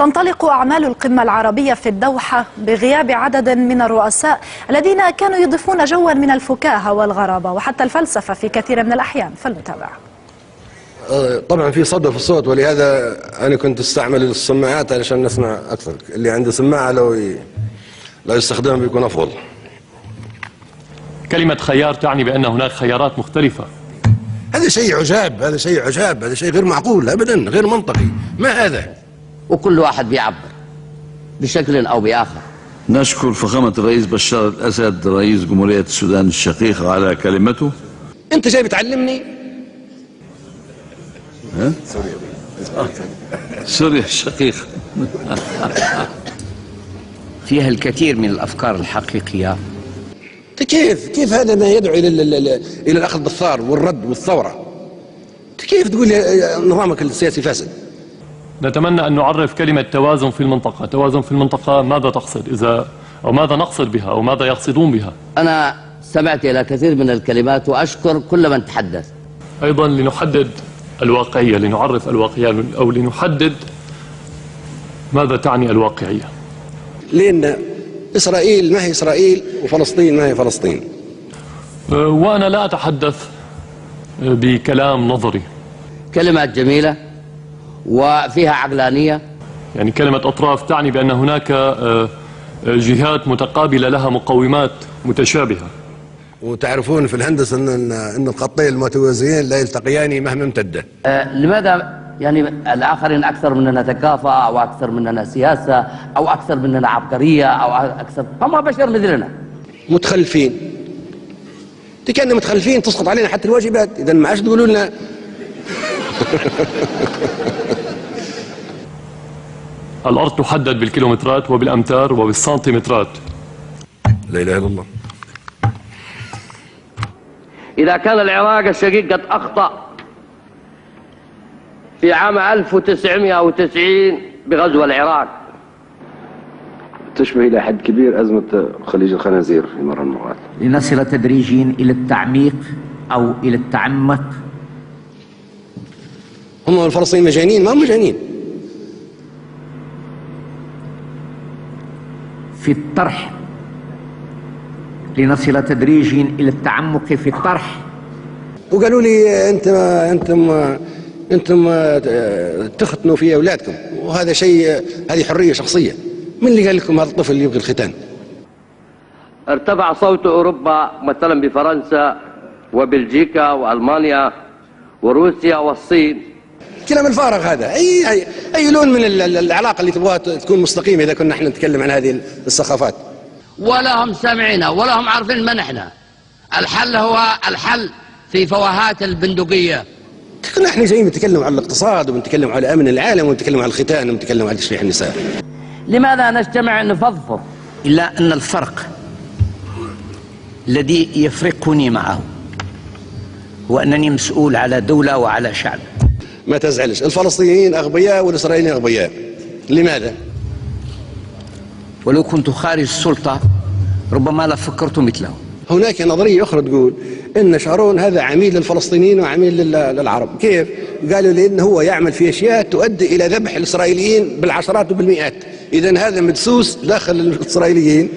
تنطلق أعمال القمة العربية في الدوحة بغياب عدد من الرؤساء الذين كانوا يضيفون جوا من الفكاهة والغرابة وحتى الفلسفة في كثير من الأحيان. فلنتابع. طبعا في صدى في الصوت، ولهذا أنا كنت استعمل السماعات علشان نسمع أكثر. اللي عنده سماعة لو يستخدمها بيكون أفضل. كلمة خيار تعني بأن هناك خيارات مختلفة. هذا شيء عجاب، هذا شيء عجاب، هذا شيء غير معقول أبدا، غير منطقي. ما هذا؟ وكل واحد بيعبر بشكل أو بآخر. نشكر فخامة الرئيس بشار الأسد رئيس جمهورية السودان الشقيقة على كلمته. أنت جاي بتعلمني؟ سوريا الشقيقة. فيها الكثير من الأفكار الحقيقية. كيف هذا ما يدعو إلى الأخذ بالثار والرد والثورة؟ كيف تقول نظامك السياسي فاسد؟ نتمنى أن نعرف كلمة توازن في المنطقة. توازن في المنطقة ماذا تقصد أو ماذا نقصد بها أو ماذا يقصدون بها؟ أنا سمعت إلى كثير من الكلمات وأشكر كل من تحدث. أيضا لنحدد الواقعية، لنعرف الواقعية أو لنحدد ماذا تعني الواقعية. لأن إسرائيل ما هي إسرائيل وفلسطين ما هي فلسطين. وأنا لا أتحدث بكلام نظري. كلمات جميلة وفيها عقلانية. يعني كلمة أطراف تعني بأن هناك جهات متقابلة لها مقومات متشابهة. وتعرفون في الهندسة أن الخطين المتوازيين لا يلتقيان مهما امتد. لماذا يعني الآخرين أكثر مننا ثقافة أو أكثر مننا سياسة أو أكثر مننا عبقرية أو أكثر، هم بشر مثلنا. متخلفين. كأننا متخلفين تسقط علينا حتى الواجبات، إذا ما عادش تقولوا لنا. الأرض تحدد بالكيلومترات وبالأمتار وبالسنتيمترات. لا إله إلا الله. إذا كان العراق الشقيق قد أخطأ في عام 1990 بغزو العراق، تشبه إلى حد كبير أزمة خليج الخنازير في مرة من المرات. لنصل تدريجيا إلى التعميق أو إلى التعمق. هم الفلسطينيين مجانين؟ ما هم مجانين. في الطرح، لنصل تدريجيا إلى التعمق في الطرح. وقالوا لي أنتم تختنوا في أولادكم، وهذا شيء، هذه حرية شخصية. من اللي قال لكم هذا الطفل اللي يبغي الختان؟ ارتفع صوت أوروبا مثلا بفرنسا وبلجيكا وألمانيا وروسيا والصين. كلام الفارغ هذا. أي لون من العلاقة اللي تبغاها تكون مستقيمة إذا كنا احنا نتكلم عن هذه الثقافات؟ ولا هم سامعين ولا هم عارفين من احنا. الحل هو الحل في فوهات البندقية. كنا احنا جايين نتكلم عن الاقتصاد وبنتكلم على أمن العالم ونتكلم عن الختان ونتكلم عن تشريح النساء. لماذا نجتمع نفضفض؟ إلا أن الفرق الذي يفرقني معه هو أنني مسؤول على دولة وعلى شعب. ما تزعلش، الفلسطينيين أغبياء والإسرائيليين أغبياء. لماذا؟ ولو كنت خارج السلطة ربما لفكرت مثله. هناك نظرية أخرى تقول إن شارون هذا عميل للفلسطينيين وعميل للعرب. كيف؟ قالوا لي إنه هو يعمل في أشياء تؤدي إلى ذبح الإسرائيليين بالعشرات وبالمئات. إذا هذا مدسوس داخل الإسرائيليين